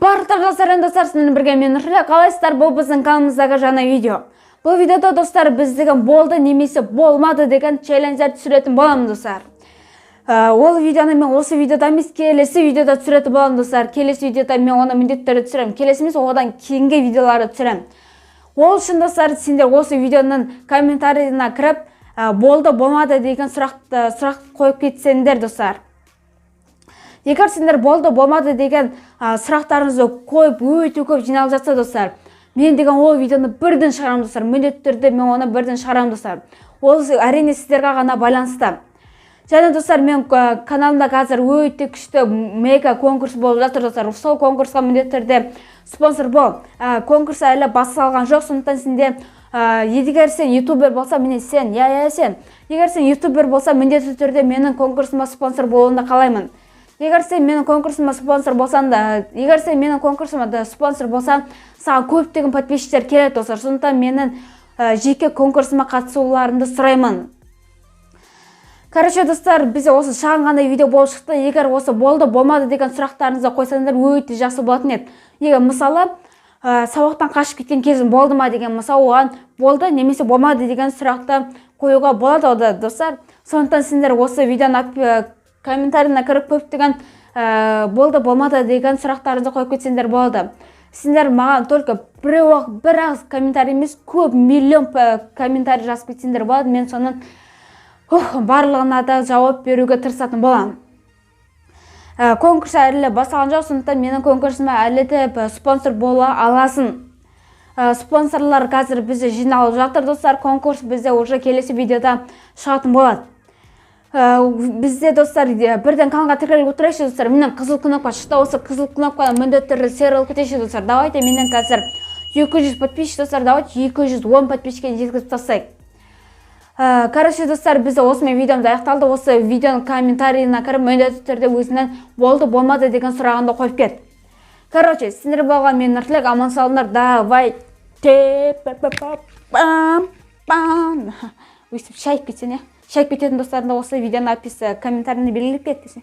Барлықтарға сәлем достар, сіздермен бірге мен Нұршила. Қалайсыздар? Бұл біздің каналымыздағы жаңа видео. Бұл видеода достар біз деген болды немесе болмады деген челленджер түсіретін боламын достар. Ол видеоны мен осы видеода емес, келесі видеода түсіретін боламын достар. Келесі видеода мен оны міндетті түрде түсіремін. Келесі емес, одан кейінгі видеоларды түсіремін. Ол үшін достар, сендер осы видеоның комментарийына кіріп, болды болмады деген сұрақ қойып кетсеңдер достар. Егер сендер болды болмады деген сұрақтарыңызды қойып өте көп жиналып жатса достар, мен деген ол видеоны бірден шығарамын достар. Міндетті түрде мен оны бірден шығарамын достар. Ол әрине сіздерге ғана байланысты. Және достар, мен каналымда қазір өте күшті мега конкурс болып жатыр достар. Сол конкурсқа міндетті түрде спонсор бол. Конкурс әлі басталған жоқ, сондықтан сенде егер сен ютубер болса, міне сен, сен. Егер сен ютубер болса, міндетті түрде менің конкурсыма спонсор болуыңды қалаймын. Егер сен менің конкурсыма спонсор болсаң, саған көптеген подписчиктер келеді достар. Сондықтан менің жеке конкурсыма қатысуларыңды сұраймын. Короче достар, бізде осы шағын ғана видео болып шықты. Егер осы болды болмады деген сұрақтарыңызды қойсаңдар өте жақсы болатын еді. Егер мысалы сабақтан қашып кеткен кезім болды ма деген, мысалы оған болды немесе болмады деген сұрақты қоюға болады достар. Сондықтан сендер осы видеоны комментарийна кіріп көптеген болды болмады деген сұрақтарыңызды қойып кетсеңдер болады. Сендер маған только бір ақ комментарий емес, көп миллион комментарий жазып кетсеңдер болады. Мен соның барлығына да жауап беруге тырысатын боламын. Конкурс әлі басталған жоқ, сондықтан менің конкурсыма әлі де спонсор бола аласың. Спонсорлар қазір бізде жиналып жатыр достар. Конкурс бізде уже келесі видеода шығатын болады. Бізде достар, бірден каналға тіркеліп отырайықшы достар. Менен қызыл кнопка шықты, осы қызыл кнопканы міндетті түрде сериялып кетейікші достар. Давайте менен қазір 200 подписчик достар, давайте 210 подписчикке жеткізіп тастайық. Короче достар, бізде осымен видеомыз аяқталды. Осы видеоның комментарийына кіріп, міндетті түрде өзінен болды болмады деген сұрағында қойып кет. Короче, сендер болған мен Нұршила, аман саулыңдар. Давайте өйстіп шайып кетсен, шайып кететін достарында осы видеоны комментарийіне белгілеп кет десе.